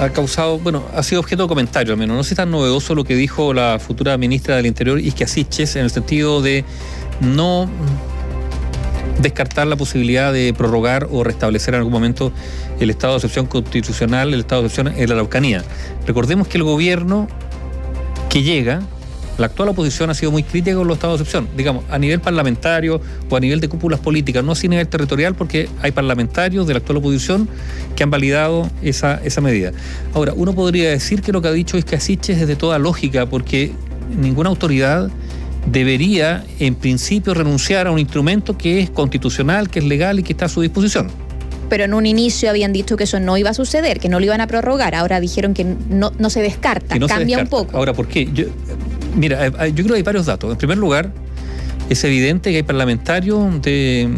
ha causado, ha sido objeto de comentario al menos. No sé si es tan novedoso lo que dijo la futura ministra del Interior, Isquia Siches, en el sentido de no descartar la posibilidad de prorrogar o restablecer en algún momento el estado de excepción constitucional, el estado de excepción en la Araucanía. Recordemos que el gobierno que llega, la actual oposición ha sido muy crítica con los estados de excepción, digamos, a nivel parlamentario o a nivel de cúpulas políticas, no así a nivel territorial, porque hay parlamentarios de la actual oposición que han validado esa medida. Ahora, uno podría decir que lo que ha dicho Isquia Siches es de toda lógica, porque ninguna autoridad debería, en principio, renunciar a un instrumento que es constitucional, que es legal y que está a su disposición. Pero en un inicio habían dicho que eso no iba a suceder, que no lo iban a prorrogar. Ahora dijeron que no se descarta, que no cambia se descarta. Un poco. Ahora, ¿por qué? Yo creo que hay varios datos. En primer lugar, es evidente que hay parlamentarios de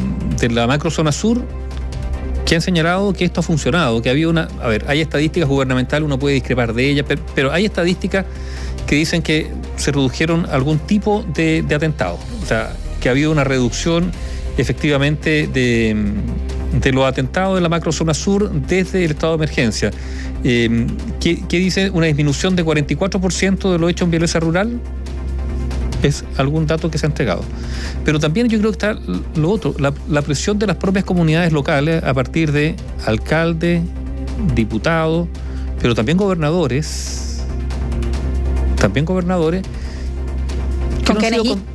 la macrozona sur que han señalado que esto ha funcionado, que había hay estadísticas gubernamentales, uno puede discrepar de ellas, pero hay estadísticas que dicen que se redujeron algún tipo de atentados. O sea, que ha habido una reducción efectivamente de los atentados en la macrozona sur desde el estado de emergencia. ¿Qué dice? Una disminución de 44% de los hechos en violencia rural. Es algún dato que se ha entregado. Pero también yo creo que está lo otro, la presión de las propias comunidades locales a partir de alcaldes, diputados, pero también gobernadores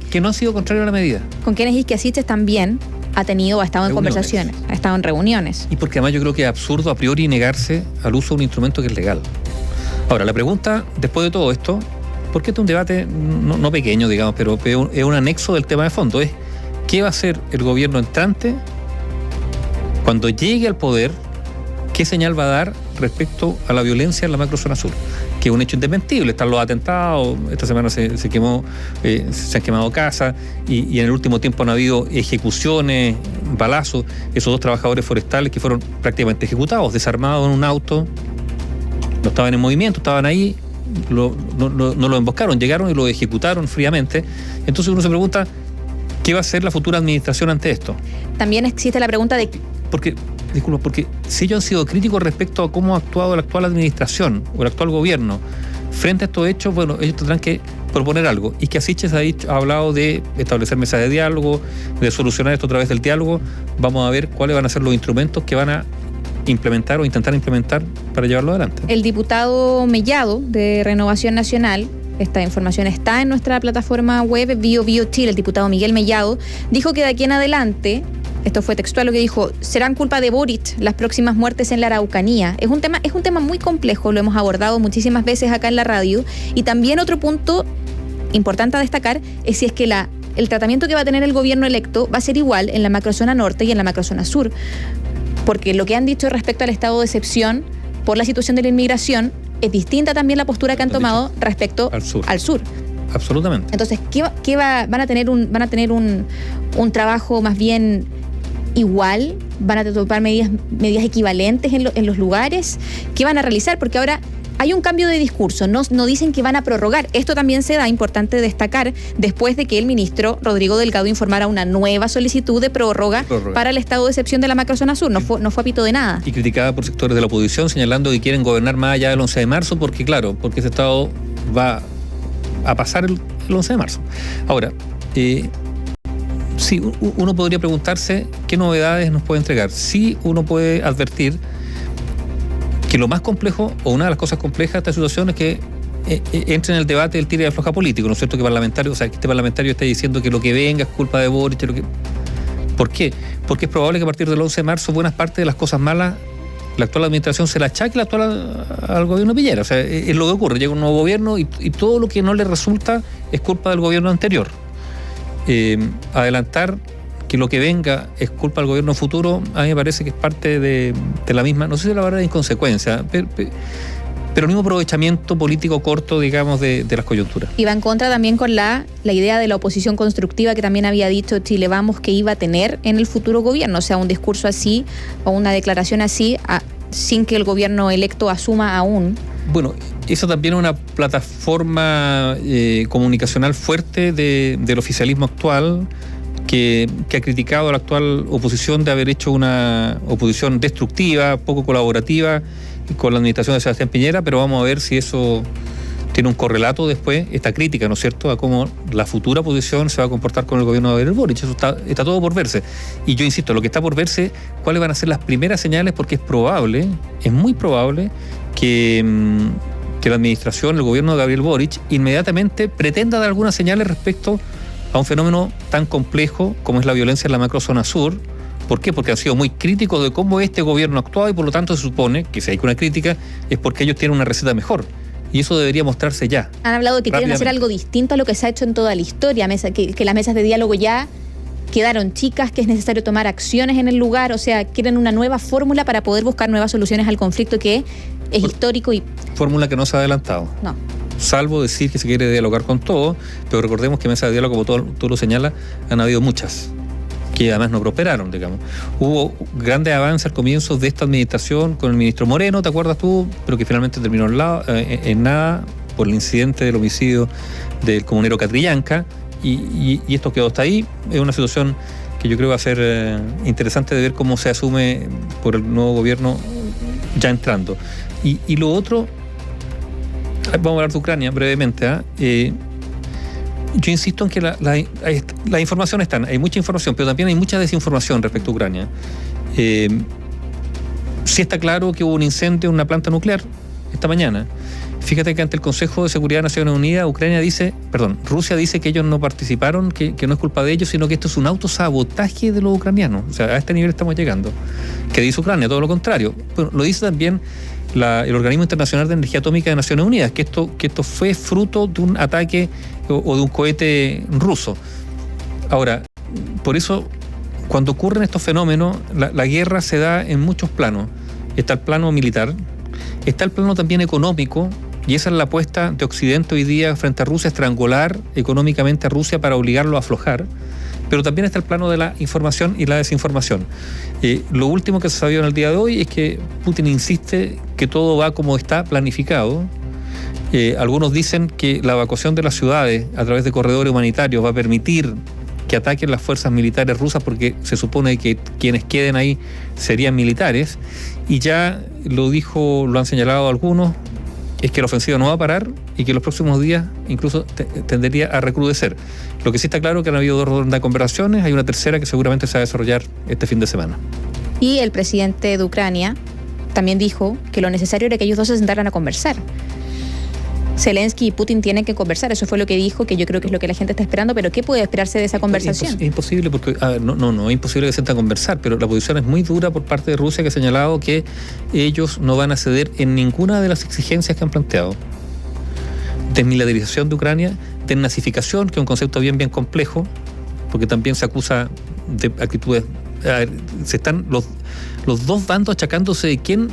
que no han sido contrarios a la medida. Con quienes Isquia Siches también ha estado en conversaciones, ha estado en reuniones. Y porque además yo creo que es absurdo a priori negarse al uso de un instrumento que es legal. Ahora, la pregunta, después de todo esto, porque este es un debate no pequeño, digamos, pero es un anexo del tema de fondo, es ¿qué va a hacer el gobierno entrante cuando llegue al poder? ¿Qué señal va a dar respecto a la violencia en la macrozona sur? Que es un hecho indesmentible, están los atentados, esta semana se han quemado casas y en el último tiempo han habido ejecuciones, balazos, esos 2 trabajadores forestales que fueron prácticamente ejecutados, desarmados en un auto, no estaban en movimiento, estaban ahí, no lo emboscaron, llegaron y lo ejecutaron fríamente. Entonces uno se pregunta, ¿qué va a hacer la futura administración ante esto? También existe la pregunta de... Porque si ellos han sido críticos respecto a cómo ha actuado la actual administración o el actual gobierno frente a estos hechos, ellos tendrán que proponer algo. Y que Siches ha hablado de establecer mesas de diálogo, de solucionar esto a través del diálogo. Vamos a ver cuáles van a ser los instrumentos que van a implementar o intentar implementar para llevarlo adelante. El diputado Mellado de Renovación Nacional, esta información está en nuestra plataforma web BioBio Chile, el diputado Miguel Mellado, dijo que de aquí en adelante, esto fue textual lo que dijo, serán culpa de Boric las próximas muertes en la Araucanía. Es un tema muy complejo, lo hemos abordado muchísimas veces acá en la radio. Y también otro punto importante a destacar es si es que el tratamiento que va a tener el gobierno electo va a ser igual en la macrozona norte y en la macrozona sur. Porque lo que han dicho respecto al estado de excepción por la situación de la inmigración es distinta también la postura que han tomado respecto al sur. Absolutamente. Entonces, van a tener un trabajo más bien igual, van a tomar medidas equivalentes en los lugares. ¿Qué van a realizar? Porque ahora hay un cambio de discurso, no dicen que van a prorrogar. Esto también se da, importante destacar, después de que el ministro Rodrigo Delgado informara una nueva solicitud de prórroga para el estado de excepción de la macrozona sur. No fue a pito de nada. Y criticada por sectores de la oposición, señalando que quieren gobernar más allá del 11 de marzo, porque ese estado va a pasar el 11 de marzo. Ahora, sí, uno podría preguntarse qué novedades nos puede entregar. Sí, uno puede advertir que lo más complejo, o una de las cosas complejas de esta situación es que entre en el debate del tira y afloja político, ¿no es cierto? Que este parlamentario esté diciendo que lo que venga es culpa de Boric. ¿Por qué? Porque es probable que a partir del 11 de marzo buenas partes de las cosas malas la actual administración se la achaque al gobierno de Piñera. O sea, es lo que ocurre, llega un nuevo gobierno y todo lo que no le resulta es culpa del gobierno anterior. Adelantar que lo que venga es culpa del gobierno futuro, a mí me parece que es parte de la misma, no sé si la verdad es inconsecuencia, pero el mismo aprovechamiento político corto, digamos, de las coyunturas. Y va en contra también con la idea de la oposición constructiva que también había dicho Chile Vamos que iba a tener en el futuro gobierno, o sea, un discurso así o una declaración así, sin que el gobierno electo asuma aún. Bueno, eso también es una plataforma comunicacional fuerte del oficialismo actual, que ha criticado a la actual oposición de haber hecho una oposición destructiva, poco colaborativa con la administración de Sebastián Piñera, pero vamos a ver si eso tiene un correlato después, esta crítica, ¿no es cierto?, a cómo la futura oposición se va a comportar con el gobierno de Gabriel Boric. Eso está todo por verse. Y yo insisto, lo que está por verse, cuáles van a ser las primeras señales, porque es muy probable que la administración, el gobierno de Gabriel Boric, inmediatamente pretenda dar algunas señales respecto a un fenómeno tan complejo como es la violencia en la macrozona sur. ¿Por qué? Porque han sido muy críticos de cómo este gobierno ha actuado y por lo tanto se supone que si hay una crítica es porque ellos tienen una receta mejor. Y eso debería mostrarse ya. Han hablado de que quieren hacer algo distinto a lo que se ha hecho en toda la historia, que las mesas de diálogo ya quedaron chicas, que es necesario tomar acciones en el lugar, o sea, quieren una nueva fórmula para poder buscar nuevas soluciones al conflicto que es histórico y... Fórmula que no se ha adelantado. No. Salvo decir que se quiere dialogar con todo, pero recordemos que mesas de diálogo, como tú lo señalas, han habido muchas, que además no prosperaron, digamos. Hubo grandes avances al comienzo de esta administración con el ministro Moreno, ¿te acuerdas tú? Pero que finalmente terminó en nada por el incidente del homicidio del comunero Catrillanca, y esto quedó hasta ahí. Es una situación que yo creo va a ser interesante de ver cómo se asume por el nuevo gobierno ya entrando. Y lo otro, vamos a hablar de Ucrania brevemente, yo insisto en que la información está, hay mucha información, pero también hay mucha desinformación respecto a Ucrania. Sí está claro que hubo un incendio en una planta nuclear esta mañana. Fíjate que ante el Consejo de Seguridad de Naciones Unidas, Rusia dice que ellos no participaron, que no es culpa de ellos, sino que esto es un autosabotaje de los ucranianos. O sea, a este nivel estamos llegando. ¿Qué dice Ucrania? Todo lo contrario. Bueno, lo dice también el Organismo Internacional de Energía Atómica de Naciones Unidas, que esto fue fruto de un ataque o de un cohete ruso. Ahora, por eso, cuando ocurren estos fenómenos, la guerra se da en muchos planos. Está el plano militar, está el plano también económico, y esa es la apuesta de Occidente hoy día frente a Rusia, estrangular económicamente a Rusia para obligarlo a aflojar. Pero también está el plano de la información y la desinformación. Lo último que se sabía en el día de hoy es que Putin insiste que todo va como está planificado. Algunos dicen que la evacuación de las ciudades a través de corredores humanitarios va a permitir que ataquen las fuerzas militares rusas, porque se supone que quienes queden ahí serían militares. Y ya lo han señalado algunos, es que la ofensiva no va a parar y que los próximos días incluso tendería a recrudecer. Lo que sí está claro es que han habido 2 rondas de conversaciones, hay una tercera que seguramente se va a desarrollar este fin de semana. Y el presidente de Ucrania también dijo que lo necesario era que ellos dos se sentaran a conversar. Zelensky y Putin tienen que conversar, eso fue lo que dijo, que yo creo que es lo que la gente está esperando, pero ¿qué puede esperarse de esa conversación? Es imposible, porque no es imposible que se sientan a conversar, pero la posición es muy dura por parte de Rusia, que ha señalado que ellos no van a ceder en ninguna de las exigencias que han planteado. Desmilitarización de Ucrania, desnazificación, que es un concepto bien complejo, porque también se acusa de actitudes... se están los dos bandos achacándose de quién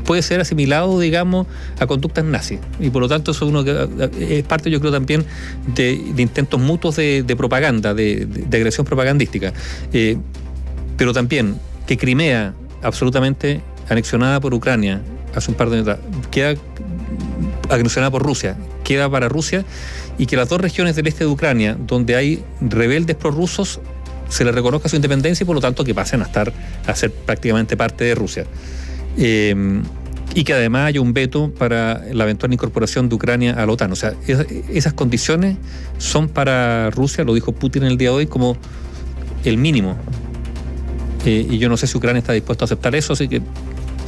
puede ser asimilado, digamos, a conductas nazis. Y por lo tanto eso es parte, yo creo, también de intentos mutuos de propaganda, de agresión propagandística. Pero también que Crimea, absolutamente anexionada por Ucrania hace un par de años, queda anexionada por Rusia, queda para Rusia, y que las 2 regiones del este de Ucrania, donde hay rebeldes prorrusos, se les reconozca su independencia y por lo tanto que pasen a ser prácticamente parte de Rusia. Y que además haya un veto para la eventual incorporación de Ucrania a la OTAN. O sea, esas condiciones son para Rusia, lo dijo Putin el día de hoy, como el mínimo. Y yo no sé si Ucrania está dispuesto a aceptar eso, así que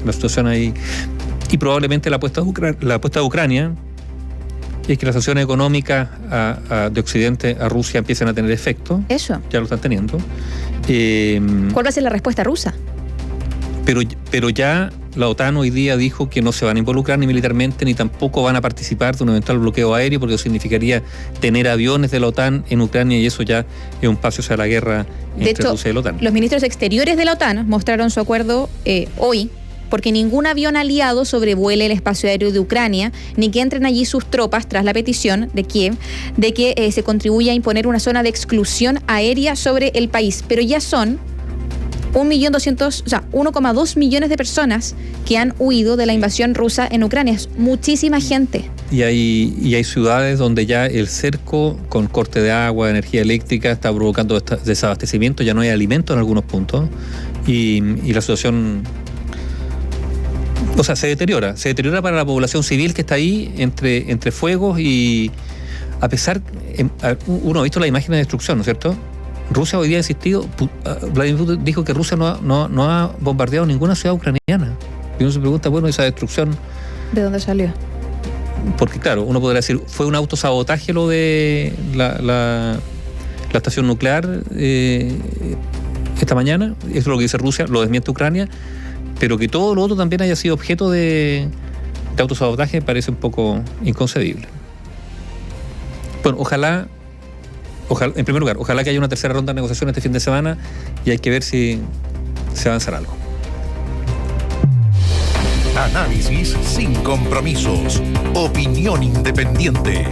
la situación ahí... Y probablemente la apuesta de Ucrania es que las sanciones económicas de Occidente a Rusia empiecen a tener efecto. Eso. Ya lo están teniendo. ¿Cuál va a ser la respuesta rusa? Pero ya la OTAN hoy día dijo que no se van a involucrar ni militarmente, ni tampoco van a participar de un eventual bloqueo aéreo, porque eso significaría tener aviones de la OTAN en Ucrania, y eso ya es un paso hacia la guerra entre Rusia y la OTAN. Los ministros exteriores de la OTAN mostraron su acuerdo hoy, porque ningún avión aliado sobrevuele el espacio aéreo de Ucrania, ni que entren allí sus tropas tras la petición de Kiev de que se contribuya a imponer una zona de exclusión aérea sobre el país. Pero ya son 1,2 millones de personas que han huido de la invasión rusa en Ucrania. Es muchísima gente. y hay ciudades donde ya el cerco con corte de agua, energía eléctrica, está provocando desabastecimiento, ya no hay alimento en algunos puntos, y la situación, o sea, se deteriora para la población civil que está ahí entre fuegos. Y a pesar, uno ha visto las imágenes de destrucción, ¿no es cierto? Rusia hoy día ha insistido, Vladimir Putin dijo que Rusia no ha bombardeado ninguna ciudad ucraniana. Y uno se pregunta, bueno, esa destrucción, ¿de dónde salió? Porque claro, uno podría decir, fue un autosabotaje lo de la estación nuclear esta mañana, eso es lo que dice Rusia, lo desmiente Ucrania, pero que todo lo otro también haya sido objeto de autosabotaje parece un poco inconcebible. Bueno, ojalá, en primer lugar, ojalá que haya una tercera ronda de negociación este fin de semana, y hay que ver si se avanzará algo. Análisis sin compromisos. Opinión independiente.